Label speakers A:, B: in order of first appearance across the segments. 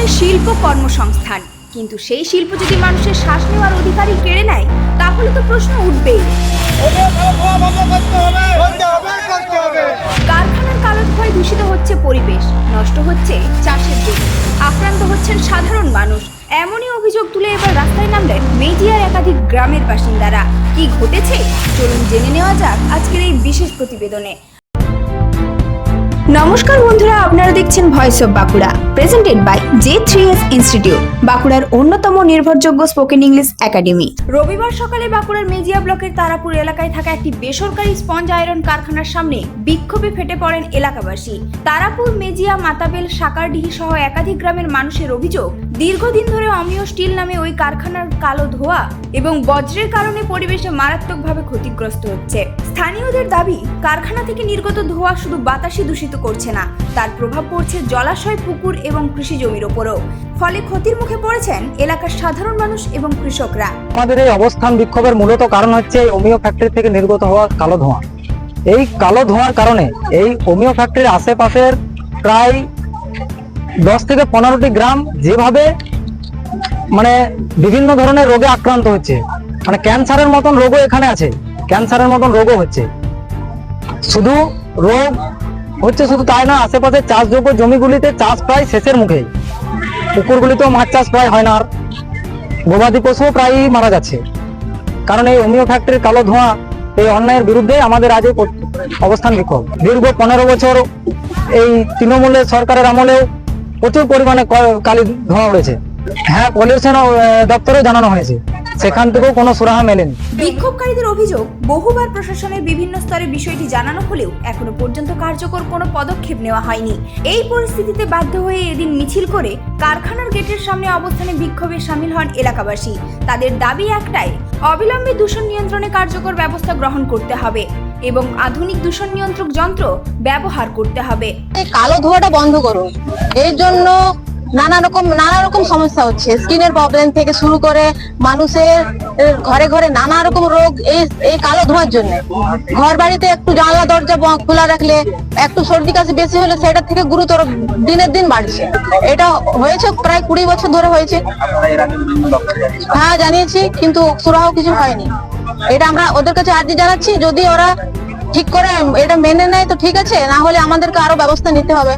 A: চাই শিল্প কর্মসংস্থান, কিন্তু সেই শিল্প যদি মানুষের শ্বাস নেওয়ার অধিকারই কেড়ে নেয় তাহলে তো প্রশ্ন উঠবেই। কারখানার কালো ধোঁয়ায় দূষিত হচ্ছে পরিবেশ, নষ্ট হচ্ছে চাষের জমি, আক্রান্ত হচ্ছেন সাধারণ মানুষ। এমনই অভিযোগ তুলে এবার রাস্তায় নামলেন মেজিয়ার একাধিক গ্রামের বাসিন্দারা। কি ঘটেছে চলুন জেনে নেওয়া যাক আজকের এই বিশেষ প্রতিবেদনে। নমস্কার বন্ধুরা, আপনারা দেখছেন voice of Bankura, presented by J3S institute, বাঁকুড়ার অন্যতম নির্ভরযোগ্য স্পোকেন ইংলিশ একাডেমি। রবিবার সকালে বাঁকুড়ার মেজিয়া ব্লকের তারাপুর এলাকায় থাকা একটি বেসরকারি স্পঞ্জ আয়রন কারখানার সামনে বিক্ষোভে ফেটে পড়েন এলাকাবাসী। তারাপুর, মেজিয়া, মাতাবেল, সাকারডিহি সহ একাধিক গ্রামের মানুষের অভিযোগ, দীর্ঘদিন ধরে অমিয় স্টিল নামে ওই কারখানার কালো ধোঁয়া এবং বজ্রের কারণে পরিবেশে মারাত্মকভাবে ক্ষতিগ্রস্ত হচ্ছে। স্থানীয়দের দাবি, কারখানা থেকে নির্গত ধোঁয়া শুধু বাতাসই দূষিত করছে না, তার প্রভাব পড়ছে জলাশয়, পুকুর এবং কৃষি জমির ওপরও। ফলে ক্ষতির মুখে পড়েছেন এলাকার সাধারণ মানুষ এবং কৃষকরা।
B: আমাদের এই অবস্থান বিক্ষোভের মূলত কারণ হচ্ছে অমিয় ফ্যাক্টরি থেকে নির্গত হওয়া কালো ধোঁয়া। এই কালো ধোঁয়ার কারণে এই অমিয় ফ্যাক্টরির আশেপাশের প্রায় 10 থেকে 15টি গ্রাম যেভাবে বিভিন্ন ধরনের রোগে আক্রান্ত হচ্ছে, ক্যান্সারের মতন রোগও এখানে আছে, ক্যান্সারের মতন রোগও হচ্ছে। শুধু রোগ হচ্ছে শুধু তাই না, আশেপাশে চাষযোগ্য জমিগুলিতে চাষ প্রায় শেষের মুখে, পুকুরগুলিতেও মাছ চাষ প্রায় হয় না, আর গবাদি পশুও প্রায় মারা যাচ্ছে। কারণ এই অমিয় ফ্যাক্টরির কালো ধোঁয়া, এই অন্যায়ের বিরুদ্ধে আমাদের আজ অবস্থান বিক্ষোভ। দীর্ঘ 15 বছর এই তৃণমূলের সরকারের আমলেও প্রচুর পরিমাণে কালি ধোঁয়া উড়েছে। হ্যাঁ, পলিউশন দপ্তরেও জানানো হয়েছে, সেখান থেকেও কোনো সুরাহা মেলেনি।
A: বিক্ষোভকারীদের অভিযোগ, বহুবার প্রশাসনের বিভিন্ন স্তরে বিষয়টি জানানো হলেও এখনো পর্যন্ত কার্যকর কোনো পদক্ষেপ নেওয়া হয়নি। এই পরিস্থিতিতে বাধ্য হয়ে এদিন মিছিল করে কারখানার গেটের সামনে অবস্থানে বিক্ষোভে সামিল হন এলাকাবাসী। তাদের দাবি একটাই, অবিলম্বে দূষণ নিয়ন্ত্রণে কার্যকর ব্যবস্থা গ্রহণ করতে হবে এবং আধুনিক দূষণ নিয়ন্ত্রক যন্ত্র ব্যবহার করতে হবে।
C: এই কালো ধোঁয়াটা বন্ধ করুন। এর জন্য নানা রকম সমস্যা হচ্ছে, স্কিনের প্রবলেম থেকে শুরু করে মানুষের ঘরে ঘরে নানা রকম রোগ এই কালো ধোঁয়ার জন্য। ঘর বাড়িতে একটু জানলা দরজা খোলা রাখলে, একটু সর্দি কাশি বেশি হলে সেটা থেকে গুরুতর দিনের দিন বাড়ছে। এটা হয়েছে প্রায় 20 বছর ধরে হয়েছে। হ্যাঁ, জানিয়েছি, কিন্তু সুরাহ কিছু হয়নি। এটা আমরা ওদের কাছে আর্জি জানাচ্ছি, যদি ওরা ঠিক করে এটা মেনে নেয় তো ঠিক আছে, না হলে আমাদেরকে আরো ব্যবস্থা নিতে হবে।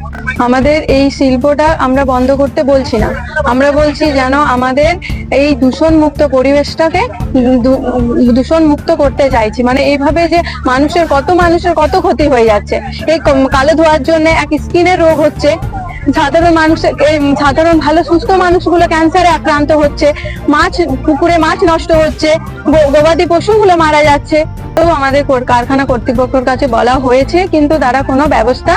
D: আমাদের এই শিল্পটা আমরা বন্ধ করতে বলছি না, আমরা বলছি যেন আমাদের এই দূষণ মুক্ত পরিবেশটাকে দূষণ মুক্ত করতে চাইছি। এইভাবে যে মানুষের কত ক্ষতি হয়ে যাচ্ছে, এই কালো ধোঁয়ার জন্য এক স্কিনের রোগ হচ্ছে, সাধারণ ভালো সুস্থ মানুষগুলো ক্যান্সারে আক্রান্ত হচ্ছে, পুকুরে মাছ নষ্ট হচ্ছে, গবাদি পশুগুলো মারা যাচ্ছে। তো আমাদের কারখানা কর্তৃপক্ষের কাছে বলা হয়েছে, কিন্তু তারা কোনো ব্যবস্থা।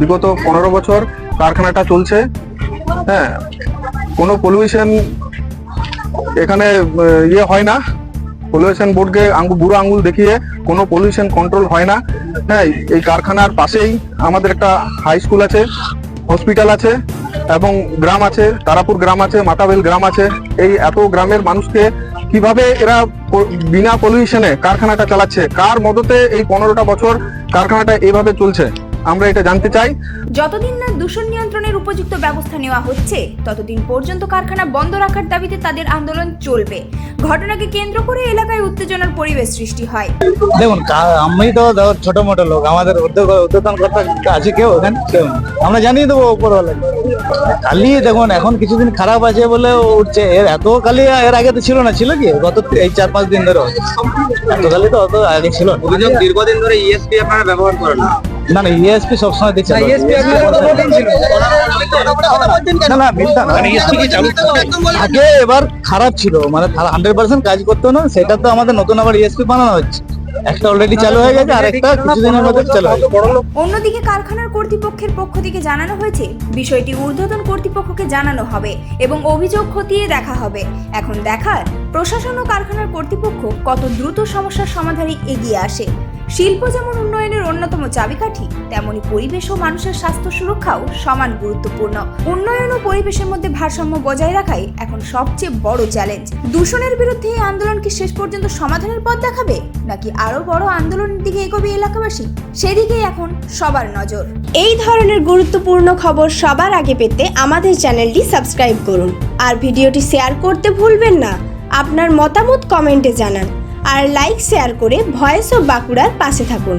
E: বিগত 15 বছর কারখানাটা চলছে, হ্যাঁ, কোনো পলিউশন এখানে হয় না। পলিউশন বোর্ডকে বুড়ো আঙ্গুল দেখিয়ে কোনো পলিউশন কন্ট্রোল হয় না। হ্যাঁ, এই কারখানার পাশেই আমাদের একটা হাই স্কুল আছে, হসপিটাল আছে এবং গ্রাম আছে, তারাপুর গ্রাম আছে, মাতাবেল গ্রাম আছে। এই এত গ্রামের মানুষকে কিভাবে এরা বিনা পলিউশনে কারখানাটা চালাচ্ছে, কার মদতে এই 15টা বছর কারখানাটা এইভাবে চলছে, আমরা এটা জানতে চাই।
A: যতদিন না দূষণ নিয়ন্ত্রণের উপযুক্ত ব্যবস্থা নেওয়া হচ্ছে ততদিন পর্যন্ত কারখানা বন্ধ রাখার দাবিতে তাদের আন্দোলন চলবে। ঘটনাকে কেন্দ্র করে এলাকায় উত্তেজনার পরিবেশ সৃষ্টি হয়।
B: দেখুন, আমি তো ছোট মোটো লোক, আমাদের উদ্যোতন কর্তা আছে কেউ এখানে? কেউ নেই। আমরা জানিয়ে দেবো উপরওয়ালা। কালি দেখুন এখন কিছুদিন খারাপ আছে বলে উঠছে, এত কালি এর আগে তো ছিল না। ছিল কি গত এই 4-5 দিন ধরে এত কালি তো অত আগে ছিল না।
F: দীর্ঘদিন ধরে ইএসপি আপনারা ব্যবহার করেন না?
B: না, ইএসপি সবসময় দিচ্ছে। আগে এবার খারাপ ছিল, 100% কাজ করতো না, সেটা তো আমাদের নতুন আবার ইএসপি বানানো হচ্ছে। একটা অলরেডি চালু হয়ে গেছে, আর একটা কিছুদিনের মধ্যে চালু হবে।
A: অন্যদিকে কারখানার কর্তৃপক্ষের পক্ষ থেকে জানানো হয়েছে বিষয়টি ঊর্ধ্বতন কর্তৃপক্ষকে জানানো হবে এবং অভিযোগ খতিয়ে দেখা হবে। এখন দেখার প্রশাসন ও কারখানার কর্তৃপক্ষ কত দ্রুত সমস্যার সমাধানে এগিয়ে আসে। শিল্প যেমন উন্নয়নের অন্যতম চাবিকাঠি, তেমনি পরিবেশ ও মানুষের স্বাস্থ্য সুরক্ষাও সমান গুরুত্বপূর্ণ। উন্নয়ন ও পরিবেশের মধ্যে ভারসাম্য বজায় রাখাই এখন সবচেয়ে বড় চ্যালেঞ্জ। দূষণের বিরুদ্ধে এই আন্দোলন কি শেষ পর্যন্ত সমাধানের পথ দেখাবে, নাকি আরো বড় আন্দোলনের দিকে এগোবে এলাকাবাসী? সেদিকেই এখন সবার নজর। এই ধরনের গুরুত্বপূর্ণ খবর সবার আগে পেতে আমাদের চ্যানেলটি সাবস্ক্রাইব করুন আর ভিডিওটি শেয়ার করতে ভুলবেন না। আপনার মতামত কমেন্টে জানান আর লাইক শেয়ার করে ভয়েস অফ বাঁকুড়ার পাশে থাকুন।